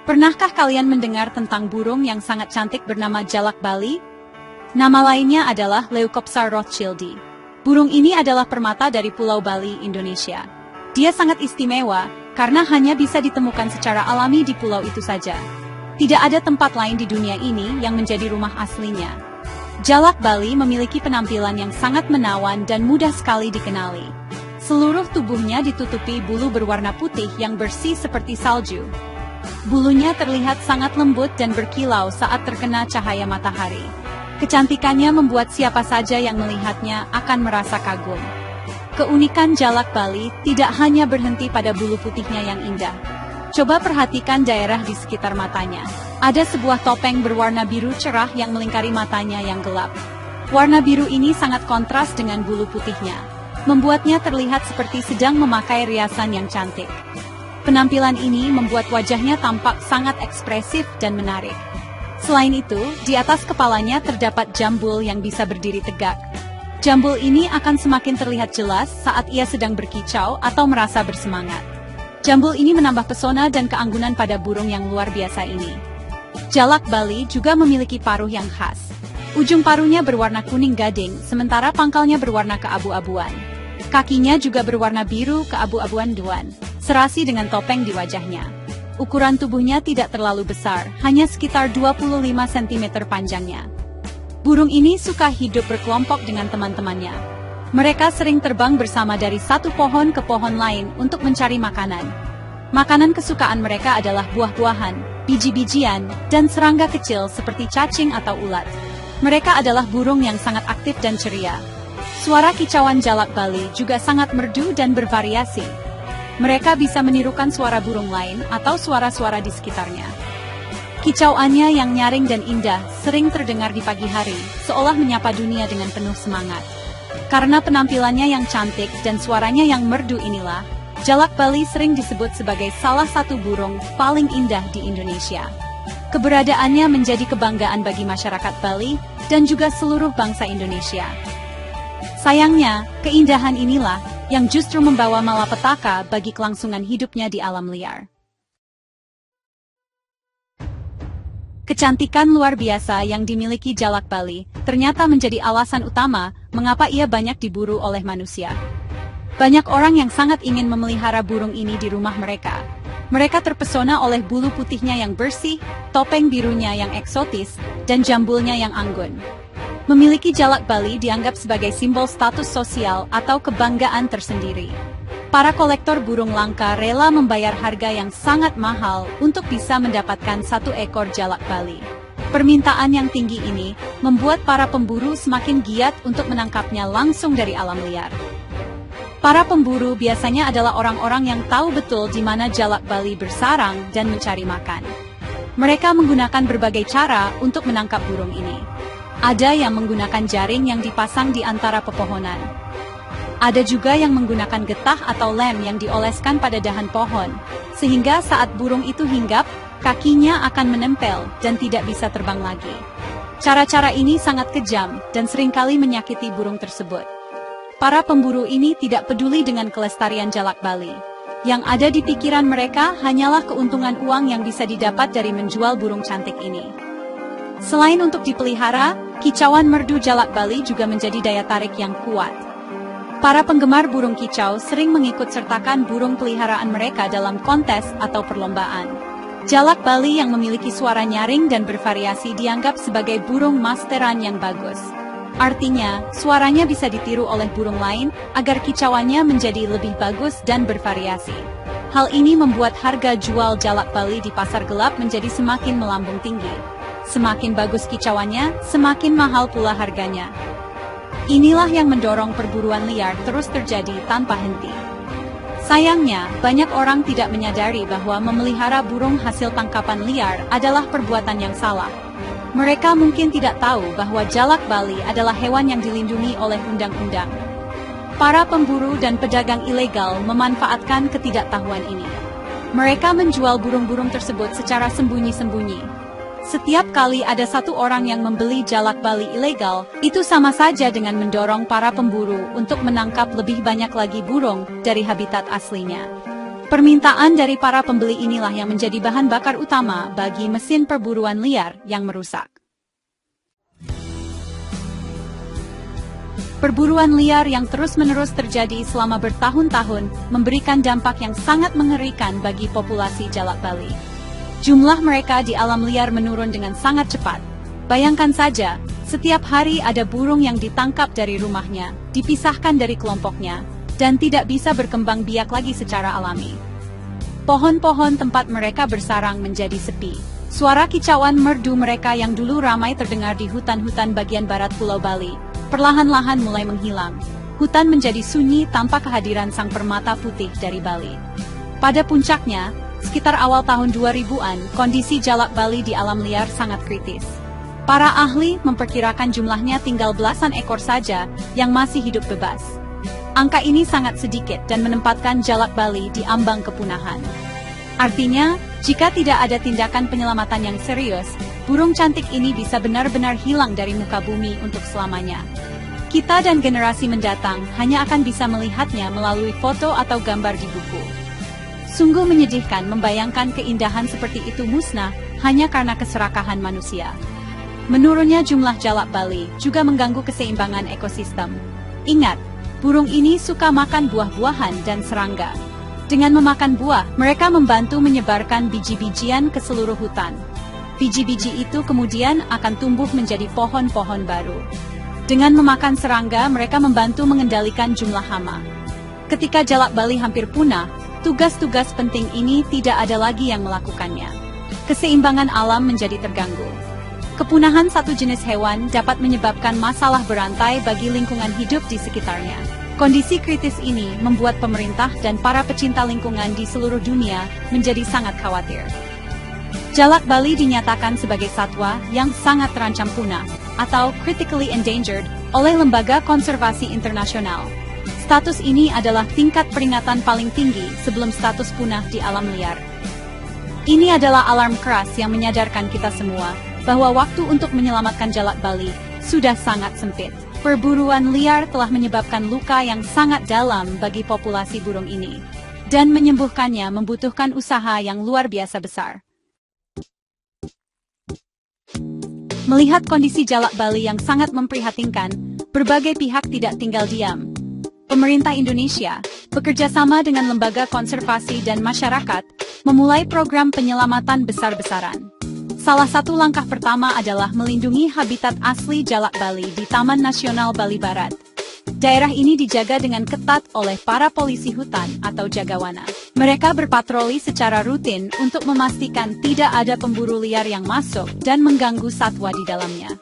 Pernahkah kalian mendengar tentang burung yang sangat cantik bernama jalak Bali? Nama lainnya adalah Leucopsa rothschildi. Burung ini adalah permata dari Pulau Bali, Indonesia. Dia sangat istimewa karena hanya bisa ditemukan secara alami di pulau itu saja. Tidak ada tempat lain di dunia ini yang menjadi rumah aslinya. Jalak Bali memiliki penampilan yang sangat menawan dan mudah sekali dikenali. Seluruh tubuhnya ditutupi bulu berwarna putih yang bersih seperti salju. Bulunya terlihat sangat lembut dan berkilau saat terkena cahaya matahari. Kecantikannya membuat siapa saja yang melihatnya akan merasa kagum. Keunikan jalak Bali tidak hanya berhenti pada bulu putihnya yang indah. Coba perhatikan daerah di sekitar matanya. Ada sebuah topeng berwarna biru cerah yang melingkari matanya yang gelap. Warna biru ini sangat kontras dengan bulu putihnya, membuatnya terlihat seperti sedang memakai riasan yang cantik. Penampilan ini membuat wajahnya tampak sangat ekspresif dan menarik. Selain itu, di atas kepalanya terdapat jambul yang bisa berdiri tegak. Jambul ini akan semakin terlihat jelas saat ia sedang berkicau atau merasa bersemangat. Jambul ini menambah pesona dan keanggunan pada burung yang luar biasa ini. Jalak Bali juga memiliki paruh yang khas. Ujung paruhnya berwarna kuning gading, sementara pangkalnya berwarna keabu-abuan. Kakinya juga berwarna biru keabu-abuan duan, serasi dengan topeng di wajahnya. Ukuran tubuhnya tidak terlalu besar, hanya sekitar 25 cm panjangnya. Burung ini suka hidup berkelompok dengan teman-temannya. Mereka sering terbang bersama dari satu pohon ke pohon lain untuk mencari makanan. Makanan kesukaan mereka adalah buah-buahan, biji-bijian, dan serangga kecil seperti cacing atau ulat. Mereka adalah burung yang sangat aktif dan ceria. Suara kicauan jalak Bali juga sangat merdu dan bervariasi. Mereka bisa menirukan suara burung lain atau suara-suara di sekitarnya. Kicauannya yang nyaring dan indah sering terdengar di pagi hari, seolah menyapa dunia dengan penuh semangat. Karena penampilannya yang cantik dan suaranya yang merdu inilah, jalak Bali sering disebut sebagai salah satu burung paling indah di Indonesia. Keberadaannya menjadi kebanggaan bagi masyarakat Bali dan juga seluruh bangsa Indonesia. Sayangnya, keindahan inilah yang justru membawa malapetaka bagi kelangsungan hidupnya di alam liar. Kecantikan luar biasa yang dimiliki jalak Bali ternyata menjadi alasan utama mengapa ia banyak diburu oleh manusia. Banyak orang yang sangat ingin memelihara burung ini di rumah mereka. Mereka terpesona oleh bulu putihnya yang bersih, topeng birunya yang eksotis, dan jambulnya yang anggun. Memiliki jalak Bali dianggap sebagai simbol status sosial atau kebanggaan tersendiri. Para kolektor burung langka rela membayar harga yang sangat mahal untuk bisa mendapatkan satu ekor jalak Bali. Permintaan yang tinggi ini membuat para pemburu semakin giat untuk menangkapnya langsung dari alam liar. Para pemburu biasanya adalah orang-orang yang tahu betul di mana jalak Bali bersarang dan mencari makan. Mereka menggunakan berbagai cara untuk menangkap burung ini. Ada yang menggunakan jaring yang dipasang di antara pepohonan. Ada juga yang menggunakan getah atau lem yang dioleskan pada dahan pohon, sehingga saat burung itu hinggap, kakinya akan menempel dan tidak bisa terbang lagi. Cara-cara ini sangat kejam dan seringkali menyakiti burung tersebut. Para pemburu ini tidak peduli dengan kelestarian jalak Bali. Yang ada di pikiran mereka hanyalah keuntungan uang yang bisa didapat dari menjual burung cantik ini. Selain untuk dipelihara, kicauan merdu jalak Bali juga menjadi daya tarik yang kuat. Para penggemar burung kicau sering mengikut sertakan burung peliharaan mereka dalam kontes atau perlombaan. Jalak Bali yang memiliki suara nyaring dan bervariasi dianggap sebagai burung masteran yang bagus. Artinya, suaranya bisa ditiru oleh burung lain agar kicauannya menjadi lebih bagus dan bervariasi. Hal ini membuat harga jual jalak Bali di pasar gelap menjadi semakin melambung tinggi. Semakin bagus kicauannya, semakin mahal pula harganya. Inilah yang mendorong perburuan liar terus terjadi tanpa henti. Sayangnya, banyak orang tidak menyadari bahwa memelihara burung hasil tangkapan liar adalah perbuatan yang salah. Mereka mungkin tidak tahu bahwa jalak Bali adalah hewan yang dilindungi oleh undang-undang. Para pemburu dan pedagang ilegal memanfaatkan ketidaktahuan ini. Mereka menjual burung-burung tersebut secara sembunyi-sembunyi. Setiap kali ada satu orang yang membeli jalak Bali ilegal, itu sama saja dengan mendorong para pemburu untuk menangkap lebih banyak lagi burung dari habitat aslinya. Permintaan dari para pembeli inilah yang menjadi bahan bakar utama bagi mesin perburuan liar yang merusak. Perburuan liar yang terus-menerus terjadi selama bertahun-tahun memberikan dampak yang sangat mengerikan bagi populasi jalak Bali. Jumlah mereka di alam liar menurun dengan sangat cepat. Bayangkan saja, setiap hari ada burung yang ditangkap dari rumahnya, dipisahkan dari kelompoknya, dan tidak bisa berkembang biak lagi secara alami. Pohon-pohon tempat mereka bersarang menjadi sepi. Suara kicauan merdu mereka yang dulu ramai terdengar di hutan-hutan bagian barat Pulau Bali, perlahan-lahan mulai menghilang. Hutan menjadi sunyi tanpa kehadiran sang permata putih dari Bali. Pada puncaknya, sekitar awal tahun 2000-an, kondisi jalak Bali di alam liar sangat kritis. Para ahli memperkirakan jumlahnya tinggal belasan ekor saja yang masih hidup bebas. Angka ini sangat sedikit dan menempatkan jalak Bali di ambang kepunahan. Artinya, jika tidak ada tindakan penyelamatan yang serius, burung cantik ini bisa benar-benar hilang dari muka bumi untuk selamanya. Kita dan generasi mendatang hanya akan bisa melihatnya melalui foto atau gambar di buku. Sungguh menyedihkan membayangkan keindahan seperti itu musnah hanya karena keserakahan manusia. Menurunnya jumlah jalak Bali juga mengganggu keseimbangan ekosistem. Ingat, burung ini suka makan buah-buahan dan serangga. Dengan memakan buah, mereka membantu menyebarkan biji-bijian ke seluruh hutan. Biji-biji itu kemudian akan tumbuh menjadi pohon-pohon baru. Dengan memakan serangga, mereka membantu mengendalikan jumlah hama. Ketika jalak Bali hampir punah, tugas-tugas penting ini tidak ada lagi yang melakukannya. Keseimbangan alam menjadi terganggu. Kepunahan satu jenis hewan dapat menyebabkan masalah berantai bagi lingkungan hidup di sekitarnya. Kondisi kritis ini membuat pemerintah dan para pecinta lingkungan di seluruh dunia menjadi sangat khawatir. Jalak Bali dinyatakan sebagai satwa yang sangat terancam punah atau critically endangered oleh Lembaga Konservasi Internasional. Status ini adalah tingkat peringatan paling tinggi sebelum status punah di alam liar. Ini adalah alarm keras yang menyadarkan kita semua bahwa waktu untuk menyelamatkan jalak Bali sudah sangat sempit. Perburuan liar telah menyebabkan luka yang sangat dalam bagi populasi burung ini, dan menyembuhkannya membutuhkan usaha yang luar biasa besar. Melihat kondisi jalak Bali yang sangat memprihatinkan, berbagai pihak tidak tinggal diam. Pemerintah Indonesia, bekerja sama dengan lembaga konservasi dan masyarakat, memulai program penyelamatan besar-besaran. Salah satu langkah pertama adalah melindungi habitat asli jalak Bali di Taman Nasional Bali Barat. Daerah ini dijaga dengan ketat oleh para polisi hutan atau jagawana. Mereka berpatroli secara rutin untuk memastikan tidak ada pemburu liar yang masuk dan mengganggu satwa di dalamnya.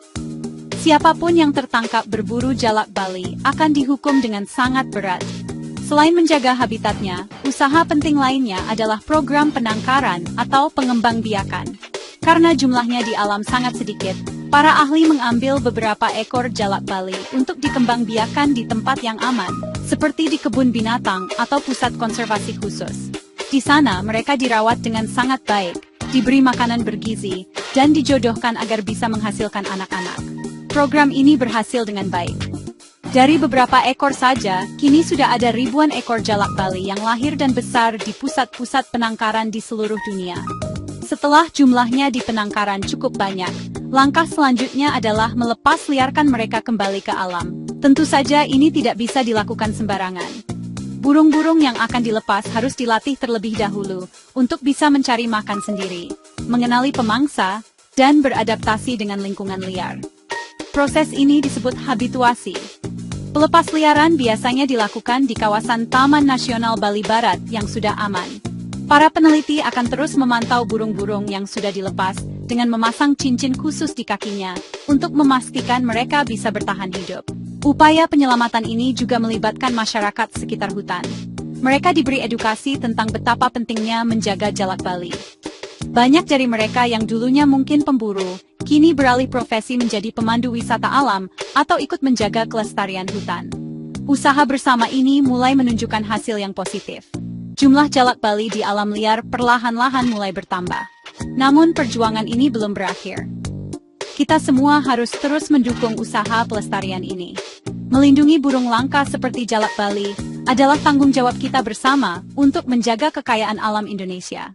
Siapapun yang tertangkap berburu jalak Bali akan dihukum dengan sangat berat. Selain menjaga habitatnya, usaha penting lainnya adalah program penangkaran atau pengembangbiakan. Karena jumlahnya di alam sangat sedikit, para ahli mengambil beberapa ekor jalak Bali untuk dikembangbiakan di tempat yang aman, seperti di kebun binatang atau pusat konservasi khusus. Di sana mereka dirawat dengan sangat baik, diberi makanan bergizi, dan dijodohkan agar bisa menghasilkan anak-anak. Program ini berhasil dengan baik. Dari beberapa ekor saja, kini sudah ada ribuan ekor jalak Bali yang lahir dan besar di pusat-pusat penangkaran di seluruh dunia. Setelah jumlahnya di penangkaran cukup banyak, langkah selanjutnya adalah melepas liarkan mereka kembali ke alam. Tentu saja ini tidak bisa dilakukan sembarangan. Burung-burung yang akan dilepas harus dilatih terlebih dahulu untuk bisa mencari makan sendiri, mengenali pemangsa, dan beradaptasi dengan lingkungan liar. Proses ini disebut habituasi. Pelepasliaran biasanya dilakukan di kawasan Taman Nasional Bali Barat yang sudah aman. Para peneliti akan terus memantau burung-burung yang sudah dilepas dengan memasang cincin khusus di kakinya untuk memastikan mereka bisa bertahan hidup. Upaya penyelamatan ini juga melibatkan masyarakat sekitar hutan. Mereka diberi edukasi tentang betapa pentingnya menjaga jalak Bali. Banyak dari mereka yang dulunya mungkin pemburu, kini beralih profesi menjadi pemandu wisata alam atau ikut menjaga kelestarian hutan. Usaha bersama ini mulai menunjukkan hasil yang positif. Jumlah jalak Bali di alam liar perlahan-lahan mulai bertambah. Namun perjuangan ini belum berakhir. Kita semua harus terus mendukung usaha pelestarian ini. Melindungi burung langka seperti jalak Bali adalah tanggung jawab kita bersama untuk menjaga kekayaan alam Indonesia.